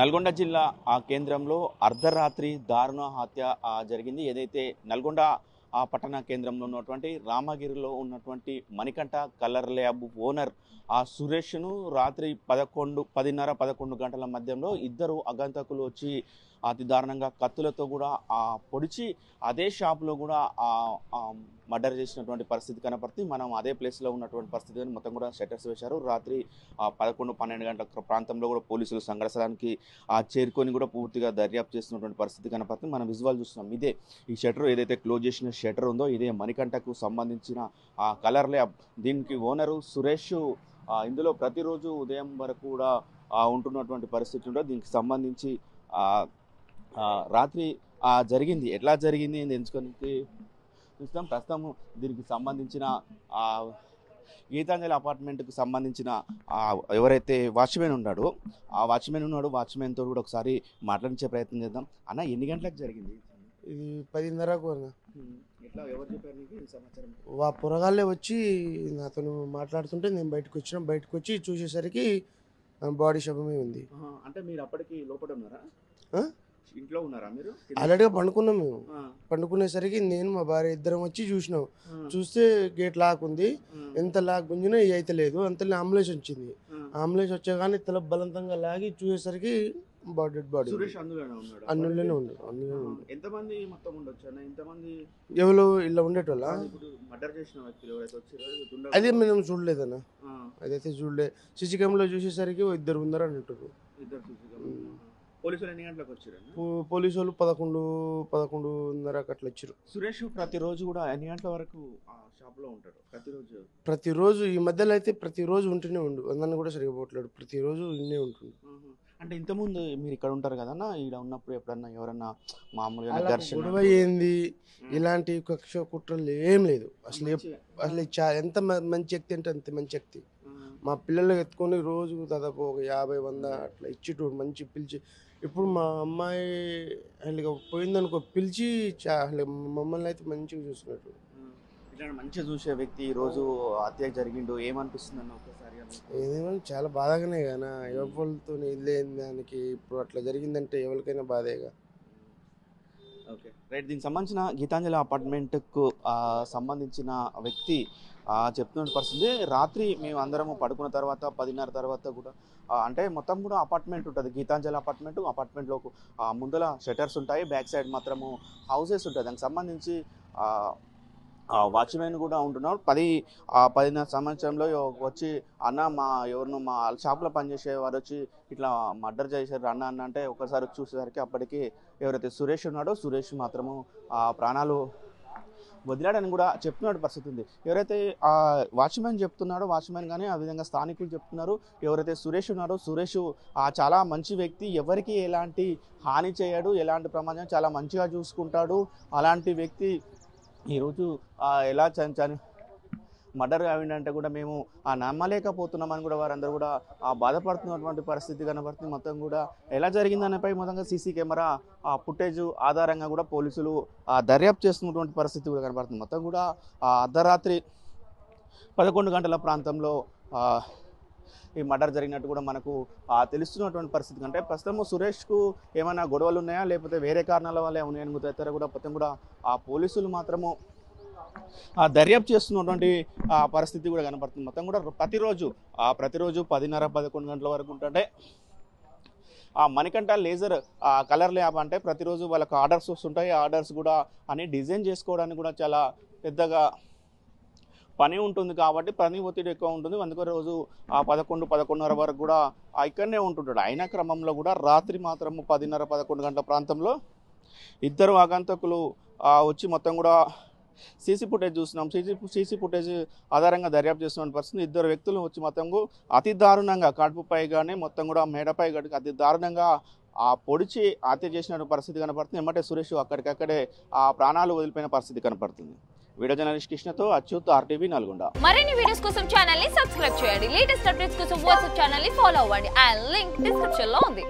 నల్గొండ జిల్లా కేంద్రంలో అర్ధరాత్రి దారుణ హత్య జరిగింది. ఏదైతే నల్గొండ పట్టణ కేంద్రంలో ఉన్నటువంటి రామగిరిలో ఉన్నటువంటి మణికంఠ కలర్ ల్యాబ్ ఓనర్ సురేష్ను రాత్రి 10:30-11 గంటల మధ్యంలో ఇద్దరు అగంతకులు వచ్చి అతి దారుణంగా కత్తులతో కూడా పొడిచి అదే షాప్లో కూడా మర్డర్ చేసినటువంటి పరిస్థితి కనపడుతుంది. మనం అదే ప్లేస్లో ఉన్నటువంటి పరిస్థితి మొత్తం కూడా షట్టర్స్ వేశారు. రాత్రి 11-12 గంటల ప్రాంతంలో కూడా పోలీసులు సంఘర్షణకి చేరుకొని కూడా పూర్తిగా దర్యాప్తు చేస్తున్నటువంటి పరిస్థితి కనపడుతుంది. మనం విజువల్ చూస్తున్నాం. ఇదే ఈ షట్టర్ ఏదైతే క్లోజ్ చేసిన షట్టర్ ఉందో ఇదే మణికంఠకు సంబంధించిన కలర్ ల్యాబ్. దీనికి ఓనరు సురేష్ ఇందులో ప్రతిరోజు ఉదయం వరకు కూడా ఉంటున్నటువంటి పరిస్థితి ఉండదు. దీనికి సంబంధించి రాత్రి జరిగింది, ఎట్లా జరిగింది అని తెలుసుకొని చూస్తాం. ప్రస్తుతం దీనికి సంబంధించిన గీతాంజలి అపార్ట్మెంట్కి సంబంధించిన ఎవరైతే వాచ్మెన్ ఉన్నాడో వాచ్మెన్తో కూడా ఒకసారి మాట్లాడించే ప్రయత్నం చేద్దాం. అన్న, ఎన్ని గంటలకు జరిగింది? ఇది 10:30కు అన్న. ఎట్లా, ఎవరు చెప్పారు నీకు ఈ సమాచారం? పొరగాళ్ళే వచ్చి నాతో మాట్లాడుతుంటే నేను బయటకు వచ్చి చూసేసరికి బాడీ శవమే ఉంది. అంటే మీరు అప్పటికి లోపల ఉన్నారా? ఇంట్లో ఉన్నారా మీరు? ఆల్రెడీగా పండుకున్నాం. మేము పండుకునేసరికి నేను మా భార్య ఇద్దరం వచ్చి చూసినాం. చూస్తే గేట్ లాక్ ఉంది. ఎంత లాక్ గుంజినా ఇది అయితే లేదు. అంతలో అంబులెన్స్ వచ్చింది. అంబులెన్స్ వచ్చాగానే తల బలవంతంగా లాగి చూసేసరికి డెడ్ బాడీ అందులోనే ఉన్నాడు. ఎంతమంది మొత్తం ఉండొచ్చు అన్న? ఎంతమంది ఎవరు ఇలా ఉండేటోళ్ళ? మర్డర్ చేసిన వ్యక్తులు ఎవరైతే వచ్చారో అదే మేము చూడలేదన్న. అదైతే చూడలేదు. సీసీ కెమెరాలో చూసేసరికి ఇద్దరు ఉన్నారు అన్నట్టు. పోలీసులు ఎన్ని గంటలకు వచ్చారు? పోలీసు వాళ్ళు 11-11:30 అట్లా వచ్చారు. సురేష్ ప్రతిరోజు కూడా ఎన్ని గంటల వరకు షాప్లో ఉంటాడు? ప్రతిరోజు ఈ మధ్యలో అయితే ప్రతిరోజు ఉంటూనే ఉండు. అందరిని కూడా సరిగా పోవట్లేడు. ప్రతిరోజు ఇన్నే ఉంటుంది. అంటే ఇంతకుముందు మీరు ఇక్కడ ఉంటారు కదన్నా, ఇక్కడ ఉన్నప్పుడు ఎప్పుడన్నా ఎవరన్నా మామూలుగా గొడవ ఏంది, ఇలాంటి కక్ష కుట్రలు ఏం లేదు అసలు ఎంత మంచి వ్యక్తి అంటే అంత మంచి వ్యక్తి. మా పిల్లలు ఎత్తుకొని రోజు దాదాపు ఒక 50-100 అట్లా ఇచ్చిటూ మంచి పిలిచి. ఇప్పుడు మా అమ్మాయి అసలు పోయిందనుకో పిలిచి మమ్మల్ని అయితే మంచిగా చూస్తున్నట్టు. ఇట్లా మంచిగా చూసే వ్యక్తి ఈరోజు హత్య జరిగిండు, ఏమనిపిస్తుంది అన్న ఒకసారి? ఏదేమో చాలా బాధగానే కదా. ఎవరితో ఇల్లేని దానికి ఇప్పుడు అట్లా జరిగిందంటే ఎవరికైనా బాధేగా. Okay, right. దీనికి సంబంధించిన గీతాంజలి అపార్ట్మెంట్కు సంబంధించిన వ్యక్తి చెప్తున్న పరిస్థితి. రాత్రి మేము అందరము పడుకున్న తర్వాత 10:30 తర్వాత కూడా అంటే మొత్తం కూడా అపార్ట్మెంట్ ఉంటుంది, గీతాంజలి అపార్ట్మెంట్లో ముందల షట్టర్స్ ఉంటాయి, బ్యాక్ సైడ్ మాత్రము హౌసెస్ ఉంటాయి. దానికి సంబంధించి వాచ్మెన్ కూడా ఉంటున్నాడు. 10-10:30 సంవత్సరంలో వచ్చి అన్న మా షాప్లో పనిచేసే వారు వచ్చి ఇట్లా మర్డర్ చేశారు అన్న అంటే ఒకసారి చూసేసరికి అప్పటికి ఎవరైతే సురేష్ ఉన్నాడో సురేష్ మాత్రము ప్రాణాలు వదిలాడని కూడా చెప్తున్నాడు పరిస్థితి ఉంది. ఎవరైతే వాచ్మెన్ చెప్తున్నాడో వాచ్మెన్ కానీ ఆ విధంగా స్థానికులు చెప్తున్నారు. ఎవరైతే సురేష్ ఉన్నాడో సురేష్ చాలా మంచి వ్యక్తి, ఎవరికి ఎలాంటి హాని చేయడు, ఎలాంటి ప్రమాదం, చాలా మంచిగా చూసుకుంటాడు. అలాంటి వ్యక్తి ఈరోజు ఎలా మర్డర్ అయిందంటే కూడా మేము నమ్మలేకపోతున్నామని కూడా వారందరూ కూడా బాధపడుతున్నటువంటి పరిస్థితి కనబడుతుంది. మొత్తం కూడా ఎలా జరిగిందనేపై మొత్తంగా సీసీ కెమెరా ఫుటేజ్ ఆధారంగా కూడా పోలీసులు దర్యాప్తు చేస్తున్నటువంటి పరిస్థితి కూడా కనబడుతుంది. మొత్తం కూడా అర్ధరాత్రి 11 గంటల ప్రాంతంలో ఈ మర్డర్ జరిగినట్టు కూడా మనకు తెలుస్తున్నటువంటి పరిస్థితి. కంటే ప్రస్తుతం సురేష్కు ఏమైనా గొడవలు ఉన్నాయా లేకపోతే వేరే కారణాల వల్ల ఉన్నాయని గుర్తెత్తారో కూడా మొత్తం కూడా పోలీసులు మాత్రము దర్యాప్తు చేస్తున్నటువంటి పరిస్థితి కూడా కనపడుతుంది. మొత్తం కూడా ప్రతిరోజు 10:30-11 గంటల వరకు ఉంటుంటే మణికంఠ లేజర్ కలర్ ల్యాబ్ అంటే ప్రతిరోజు వాళ్ళకు ఆర్డర్స్ వస్తుంటాయి. ఆర్డర్స్ కూడా అని డిజైన్ చేసుకోవడానికి కూడా చాలా పెద్దగా పని ఉంటుంది కాబట్టి పని ఒత్తిడి ఎక్కువ ఉంటుంది. అందుకే రోజు 11-11:30 వరకు కూడా ఇక్కడనే ఉంటుంటాడు. అయిన క్రమంలో కూడా రాత్రి మాత్రం 10:30-11 గంటల ప్రాంతంలో ఇద్దరు ఆగంతకులు వచ్చి మొత్తం కూడా సీసీ ఫుటేజ్ చూస్తున్నాం. సీసీ ఫుటేజ్ ఆధారంగా దర్యాప్తు చేస్తున్న పరిస్థితి. ఇద్దరు వ్యక్తులు వచ్చి మొత్తం అతి దారుణంగా కడుపుపై కానీ మొత్తం కూడా మేడపై కానీ అతి దారుణంగా పొడిచి హత్య చేసిన పరిస్థితి కనపడుతుంది. ఎమ్మటే సురేష్ అక్కడికక్కడే ప్రాణాలు వదిలిపోయిన పరిస్థితి కనపడుతుంది. వీడియో జర్నలిస్ట్ కృష్ణతో అచ్యుత్, RTV నల్గొండ. మరిన్ని వీడియోస్ కోసం ఛానల్ ని సబ్స్క్రైబ్ చేయండి. లేటెస్ట్ అప్డేట్స్ కోసం వాట్సాప్ ఛానల్ ని ఫాలో అవ్వండి. ఆ లింక్ డిస్క్రిప్షన్ లో ఉంది.